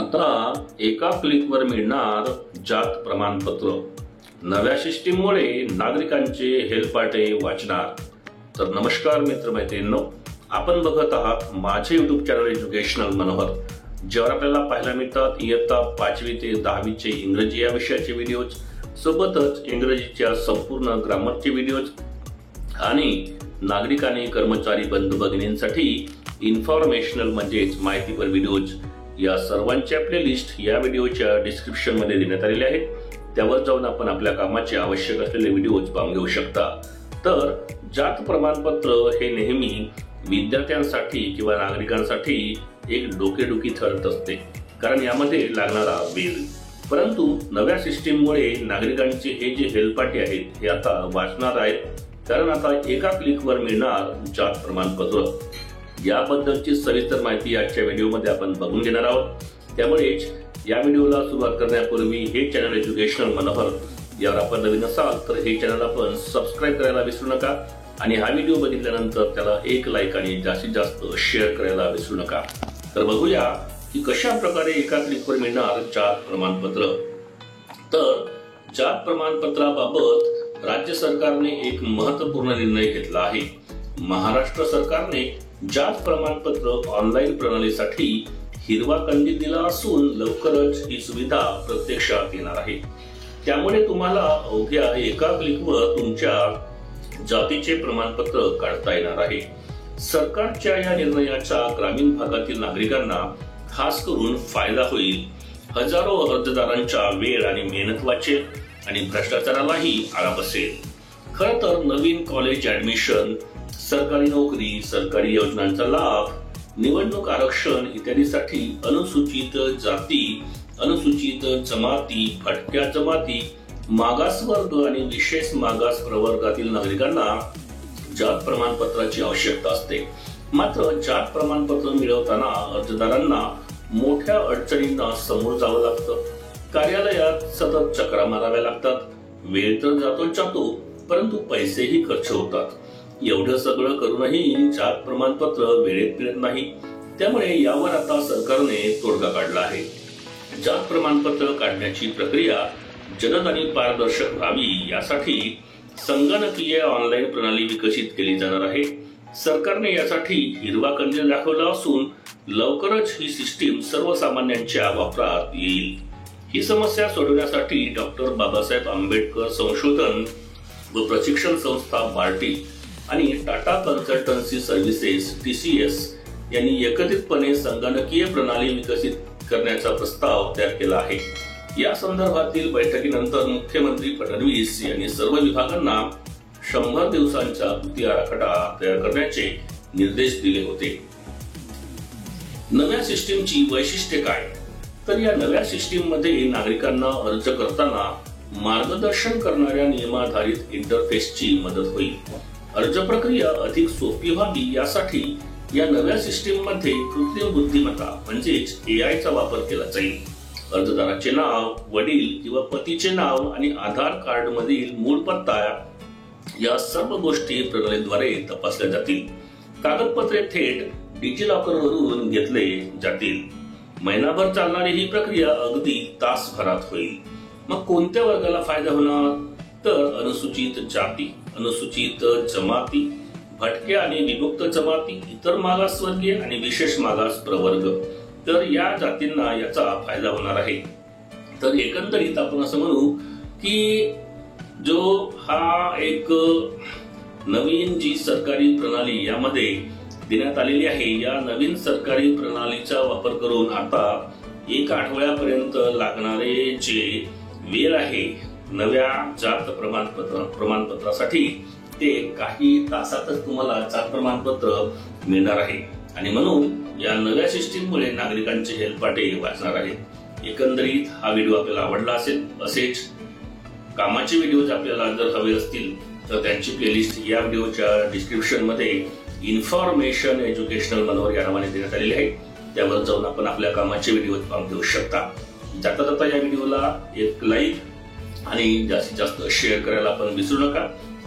आता एका क्लिकवर मिळणार जात प्रमाणपत्र। नव्या सिस्टीममुळे नागरिकांचे हेलपाटे वाचणार। तर नमस्कार मित्रमैत्रिणींनो, आपण बघत आहात माझे YouTube चॅनल एज्युकेशनल मनोहर, ज्यावर आपल्याला पाहायला मिळतात इयत्ता 5वी ते 10वी चे इंग्रजी या विषयाचे व्हिडिओज, सोबतच इंग्रजीच्या संपूर्ण ग्रामरचे व्हिडिओज आणि नागरिक आणि कर्मचारी बंधू भगिनींसाठी इन्फॉर्मेशनल म्हणजेच माहितीपर व्हिडिओज या सर्वांच्या प्लेलिस्ट या व्हिडिओच्या डिस्क्रिप्शन मध्ये देण्यात आलेले आहेत। त्यावर जाऊन आपण आपल्या कामाचे आवश्यक असलेले व्हिडिओज पाहून घेऊ शकता। तर जात प्रमाणपत्र हे नेहमी विद्यार्थ्यांसाठी किंवा नागरिकांसाठी एक डोकेदुखी ठरत असते, कारण यामध्ये लागणारा वेळ। परंतु नव्या सिस्टीममुळे नागरिकांचे हे जे हेलपाटे आहेत हे आता वाचणार आहेत, कारण आता एका क्लिकवर मिळणार जात प्रमाणपत्र। याबद्दलची सविस्तर माहिती आजच्या व्हिडिओमध्ये आपण बघून घेणार आहोत। त्यामुळेच या व्हिडिओला सुरुवात करण्यापूर्वी हे चॅनल एज्युकेशनल मनोहर यावर आपण नवीन असाल तर हे चॅनल आपण सबस्क्राइब करायला विसरू नका आणि हा व्हिडिओ बघितल्यानंतर त्याला एक लाईक आणि जास्तीत जास्त शेअर करायला विसरू नका। तर बघूया की कशा प्रकारे एका क्लिकवर मिळणार जात प्रमाणपत्र। तर जात प्रमाणपत्राबाबत राज्य सरकारने एक महत्त्वपूर्ण निर्णय घेतला आहे। महाराष्ट्र सरकारने जात प्रमाणपत्र ऑनलाईन प्रणालीसाठी हिरवा कंदील दिला असून लवकरच ही सुविधा प्रत्यक्षात येणार आहे। त्यामुळे तुम्हाला अवघ्या एका क्लिकवर तुमच्या जातीचे प्रमाणपत्र काढता येणार आहे। सरकारच्या या निर्णयाचा ग्रामीण भागातील नागरिकांना खास करून फायदा होईल। हजारो अर्जदारांचा वेळ आणि मेहनत वाचेल आणि भ्रष्टाचारालाही आळा बसेल। खरं तर नवीन कॉलेज ऍडमिशन, सरकारी नोकरी, सरकारी योजनांचा लाभ, निवडणूक आरक्षण इत्यादीसाठी अनुसूचित जाती, अनुसूचित जमाती, भटक्या जमाती, मागासवर्ग आणि विशेष मागास प्रवर्गातील नागरिकांना जात प्रमाणपत्राची आवश्यकता असते। मात्र जात प्रमाणपत्र मिळवताना अर्जदारांना मोठ्या अडचणींना समोर जावं लागतं। कार्यालयात सतत चक्रा माराव्या लागतात, वेळ तर जातो परंतु पैसेही खर्च होतात। एवढं सगळं करूनही जात प्रमाणपत्र वेळेत मिळत नाही। त्यामुळे यावर आता सरकारने तोडगा काढला आहे। जात प्रमाणपत्र काढण्याची प्रक्रिया जलद आणि पारदर्शक व्हावी यासाठी संगणकीय ऑनलाईन प्रणाली विकसित केली जाणार आहे। सरकारने यासाठी हिरवा कंदील दाखवला असून लवकरच ही सिस्टीम सर्वसामान्यांच्या वापरात येईल। ही समस्या सोडवण्यासाठी डॉक्टर बाबासाहेब आंबेडकर संशोधन व प्रशिक्षण संस्था बार्टी आणि टाटा कन्सल्टन्सी सर्व्हिसेस TCS यांनी एकत्रितपणे संगणकीय प्रणाली विकसित करण्याचा प्रस्ताव तयार केला आहे। या संदर्भातील बैठकीनंतर मुख्यमंत्री फडणवीस यांनी सर्व विभागांना 100 दिवसांचा कृती आराखडा तयार करण्याचे निर्देश दिले होते। नव्या सिस्टीमची वैशिष्ट्ये काय? तर या नव्या सिस्टीम मध्ये नागरिकांना अर्ज करताना मार्गदर्शन करणाऱ्या नियमाधारित इंटरफेसची मदत होईल। अर्ज प्रक्रिया अधिक सोपी व्हावी यासाठी या नव्या सिस्टीम मध्ये कृत्रिम बुद्धिमत्ता म्हणजेच AI चा वापर केला जाईल। अर्जदाराचे नाव, वडील किंवा पतीचे नाव आणि आधार कार्ड मधील मूळ पत्ता या सर्व गोष्टी प्रणालीद्वारे तपासल्या जातील। कागदपत्रे थेट डिजिलॉकर वरून घेतले जातील। महिनाभर चालणारी ही प्रक्रिया अगदी तासभरात होईल। मग कोणत्या वर्गाला फायदा होणार? तर अनुसूचित जाती, अनुसूचित जमाती, भटक्या आणि विमुक्त जमाती, इतर मागासवर्गीय आणि विशेष मागास प्रवर्ग, तर या जातींना याचा फायदा होणार आहे। तर एकंदरीत आपण असं म्हणू की जो हा एक नवीन जी सरकारी प्रणाली यामध्ये देण्यात आलेली आहे, या नवीन सरकारी प्रणालीचा वापर करून आता 1 आठवड्यापर्यंत लागणारे जे वेळ आहे नव्या जात प्रमाणपत्रासाठी ते काही तासातच तुम्हाला जात प्रमाणपत्र मिळणार आहे। आणि म्हणून या नव्या सिस्टीममुळे नागरिकांचे हेलपाटे वाचणार आहेत। एकंदरीत हा व्हिडिओ आपल्याला आवडला असेल, असेच कामाचे व्हिडिओज आपल्याला जर हवे असतील तर त्यांची प्लेलिस्ट या व्हिडिओच्या डिस्क्रिप्शन मध्ये इन्फॉर्मेशन एज्युकेशनल मनोहर या नावाने देण्यात आलेली आहे। त्यावर जाऊन आपण आपल्या कामाचे व्हिडिओ पाहून घेऊ शकता। जाता जाता या व्हिडिओला एक लाईक आणि जास्तीत जास्त शेअर करायला आपण विसरू नका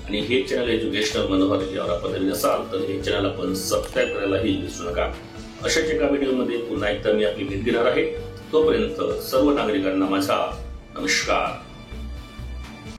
आणि हे चॅनल एज्युकेशनल मनोहर यावर आपण नवीन असाल तर हे चॅनल आपण सबस्क्राइब करायलाही विसरू नका। अशाच एका व्हिडिओमध्ये पुन्हा एकदा मी आपली भेट घेणार आहे। तोपर्यंत सर्व नागरिकांना माझा नमस्कार.